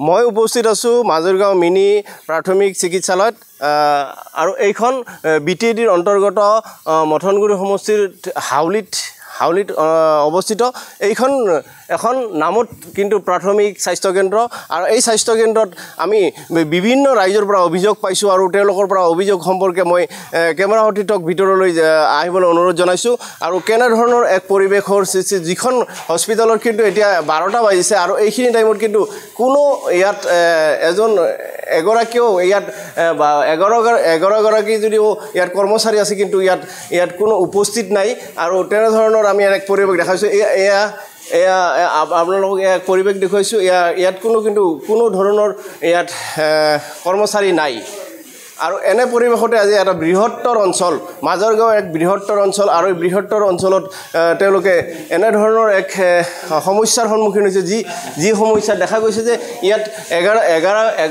মই উপস্থিত আছো মাজৰগাঁও মিনি প্ৰাথমিক চিকিৎসালয়ত আৰু এইখন বিটিডিৰ অন্তৰ্গত মথনগুৰি সমষ্টিৰ হাউলিত অৱস্থিত এইখন এখন নামত কিন্তু প্ৰাথমিক স্বাস্থ্য কেন্দ্ৰ আৰু এই স্বাস্থ্য কেন্দ্ৰত আমি বিভিন্ন ৰাইজৰ পৰা অভিযোগ পাইছো আৰু তেওঁলোকৰ পৰা অভিযোগ সম্পৰ্কে মই কেমেৰা সতীৰ্থক ভিতৰলৈ আহিবলৈ অনুৰোধ জনাইছো আৰু কেনে ধৰণৰ এক পৰিৱেশৰ সৃষ্টি যিখন হস্পিটালত কিন্তু এতিয়া 12টা বাজিছে আৰু এইখিনি টাইমত কিন্তু কোনো ইয়াত এগৰাকীও ইয়াত 11গৰাকী যদিও ইয়াত কৰ্মচাৰী আছে কিন্তু ইয়াত কোনো উপস্থিত নাই আৰু তেনে ধৰণৰ আমি এক পৰিৱেশ দেখাইছো এয়া আপোনালোকক এক পৰিৱেশ দেখুৱাইছো ইয়াত কোনো ধৰণৰ ইয়াত কৰ্মচাৰী নাই আৰু এনে পৰিৱেশতে আজি এটা বৃহত্তৰ অঞ্চল মাজৰগাঁও এক বৃহত্তৰ অঞ্চল আৰু এই বৃহত্তৰ অঞ্চলত তেওঁলোকে এনে ধৰণৰ এক সমস্যাৰ সন্মুখীন হৈছে যি সমস্যা দেখা গৈছে যে ইয়াত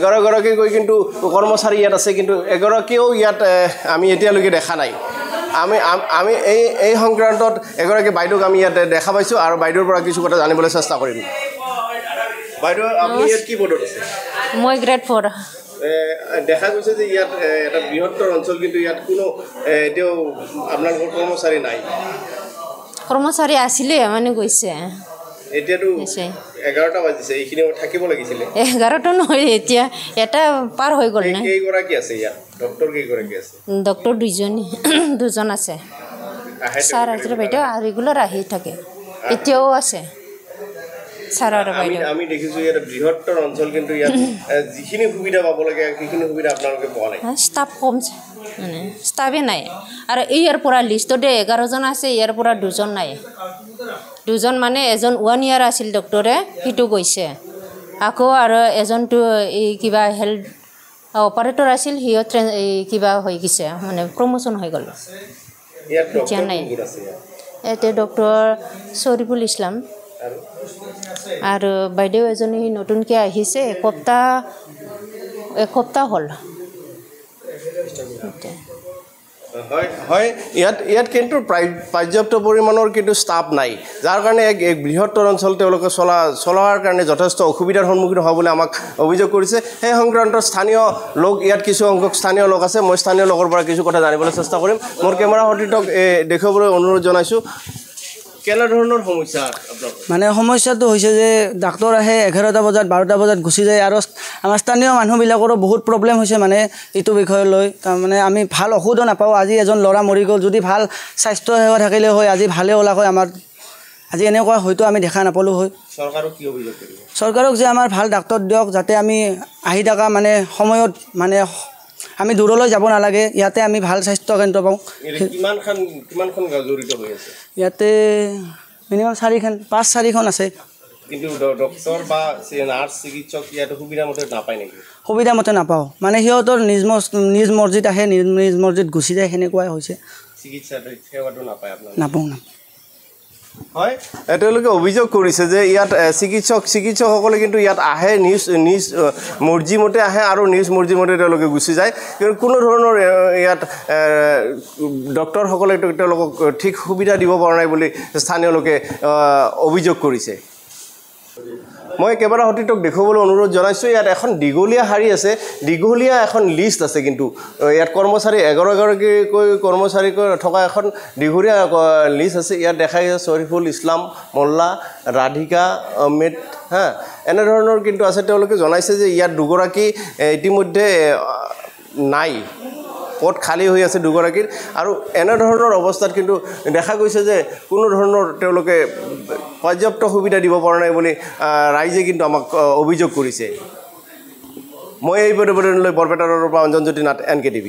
11গৰাকী কৈ কিন্তু কৰ্মচাৰী ইয়াত আছে কিন্তু এগৰাকীও ইয়াত আমি এতিয়ালৈকে দেখা নাই আমি এই সংক্ৰান্তত এগৰাকী বাইদেউক আমি ইয়াত দেখা পাইছো আৰু বাইদেউৰ পৰা কিছু কথা জানিবলৈ চেষ্টা কৰিম বাইদেউ আপুনি ইয়াত কি পদত আছে মই গ্ৰেড 4 দেখা গৈছে যে ইয়াত এটা বৃহত্তৰ অঞ্চল কিন্তু ইয়াত কোনো এতিয়াও আপোনালোকৰ কৰ্মচাৰী নাই কৰ্মচাৰী আছিলে মানে গৈছে এতিয়াতো 11টা বাজিছে এইখিনি থাকিব লাগিছিল 11টা নহয় এতিয়া এটা পাৰ হৈ গ'ল না কেইগৰাকী আছে ইয়াত ডক্টৰ কেইগৰাকী আছে ডক্টৰ দুজন আছে ছাৰ আছে বাইদেউ ৰেগুলাৰ আহি থাকে এতিয়াও আছে ছাৰ আৰু বাইদেউ আমি দেখিছো ইয়াত বৃহত্তৰ অঞ্চল কিন্তু ইয়াত যিখিনি সুবিধা পাব লাগে সেইখিনি সুবিধা আপোনালোকে পোৱা নাই ষ্টাফ কম মানে ষ্টাফে নাই আৰু ইয়াৰ পৰা লিষ্টতে 11 জন আছে ইয়াৰ পৰা 2 জন নাই 2 জন মানে এজন 1 ইয়াৰ আছিল ডক্টৰে হিটো গৈছে আকৌ আৰু এজনটো এই কিবা হেল্থ অপাৰেটৰ আছিল হিও কিবা হৈ গৈছে মানে প্ৰমোশন হৈ গ'ল ইয়াত ডক্টৰ নাই আছে এতে ডক্টৰ শৰীফুল ইছলাম আৰু বাইদেউ এজনী নতুনকৈ আহিছে এসপ্তাহ হ'ল হয় ইয়াত কিন্তু পৰ্যাপ্ত পৰিমাণৰ কিন্তু ষ্টাফ নাই যাৰ কাৰণে এক বৃহত্তৰ অঞ্চল তেওঁলোকে চলাৰ কাৰণে যথেষ্ট অসুবিধাৰ সন্মুখীন হ'ব বুলি আমাক অভিযোগ কৰিছে সেই সংক্ৰান্তত স্থানীয় লোক ইয়াত কিছু সংখ্যক স্থানীয় লোক আছে মই স্থানীয় লোকৰ পৰা কিছু কথা জানিবলৈ চেষ্টা কৰিম মোৰ কেমেৰা সতীৰ্থক দেখুৱাবলৈ অনুৰোধ জনাইছোঁ কেনে ধৰণৰ সমস্যা মানে সমস্যাটো হৈছে যে ডাক্তৰ আহে 11টা বজাত 12টা বজাত গুচি যায় আৰু আমাৰ স্থানীয় মানুহবিলাকৰো বহুত প্ৰব্লেম হৈছে মানে এইটো বিষয় লৈ তাৰমানে আমি ভাল ঔষধো নাপাওঁ আজি এজন ল'ৰা মৰি গ'ল যদি ভাল স্বাস্থ্য সেৱা থাকিলে হয় আজি ভালে ওলা হয় আমাৰ আজি এনেকুৱা হয়তো আমি দেখা নাপালোঁ হয় চৰকাৰক কি অভিযোগ কৰিব চৰকাৰক যে আমাৰ ভাল ডাক্তৰ দিয়ক যাতে আমি আহি থকা মানে সময়ত মানে আমি দূৰলৈ যাব নালাগে ইয়াতে আমি ভাল স্বাস্থ্য কেন্দ্ৰ পাওঁ কিমানখন জড়িত হৈ আছে ইয়াতে মিনিমাম 4খন আছে কিন্তু ডক্টৰ বা নাৰ্ছ চিকিৎসক ইয়াতে সুবিধামতে নাপায় নেকি সুবিধামতে নাপাওঁ মানে সিহঁতৰ নিজ মৰ্জিত আহে নিজ মৰ্জিত গুচি যায় সেনেকুৱাই হৈছে চিকিৎসা সেৱাটো নাপায় নাপাওঁ হয় তেওঁলোকে অভিযোগ কৰিছে যে ইয়াত চিকিৎসকসকলে কিন্তু ইয়াত আহে নিজ মৰ্জিমতে আহে আৰু নিজ মৰ্জিমতে তেওঁলোকে গুচি যায় কিন্তু কোনো ধৰণৰ ইয়াত ডক্টৰসকলে তেওঁলোকক ঠিক সুবিধা দিব পৰা নাই বুলি স্থানীয় লোকে অভিযোগ কৰিছে মই কেমেৰা সতীৰ্থক দেখুৱাবলৈ অনুৰোধ জনাইছোঁ ইয়াত এখন দীঘলীয়া শাৰী আছে দীঘলীয়া এখন লিষ্ট আছে কিন্তু ইয়াত কৰ্মচাৰী 11গৰাকীকৈ কৰ্মচাৰী থকা এখন দীঘলীয়া লিষ্ট আছে ইয়াত দেখাই শৰীফুল ইছলাম মোল্লা ৰাধিকা আহমেদ এনেধৰণৰ কিন্তু আছে তেওঁলোকে জনাইছে যে ইয়াত 2গৰাকী ইতিমধ্যে নাই পদ খালী হৈ আছে 2গৰাকীৰ আৰু এনেধৰণৰ অৱস্থাত কিন্তু দেখা গৈছে যে কোনো ধৰণৰ তেওঁলোকে পৰ্যাপ্ত সুবিধা দিব পৰা নাই বুলি ৰাইজে কিন্তু আমাক অভিযোগ কৰিছে মই এই প্ৰতিবেদনলৈ বৰপেটাৰ পৰা অঞ্জন জ্যোতি নাথ NKTV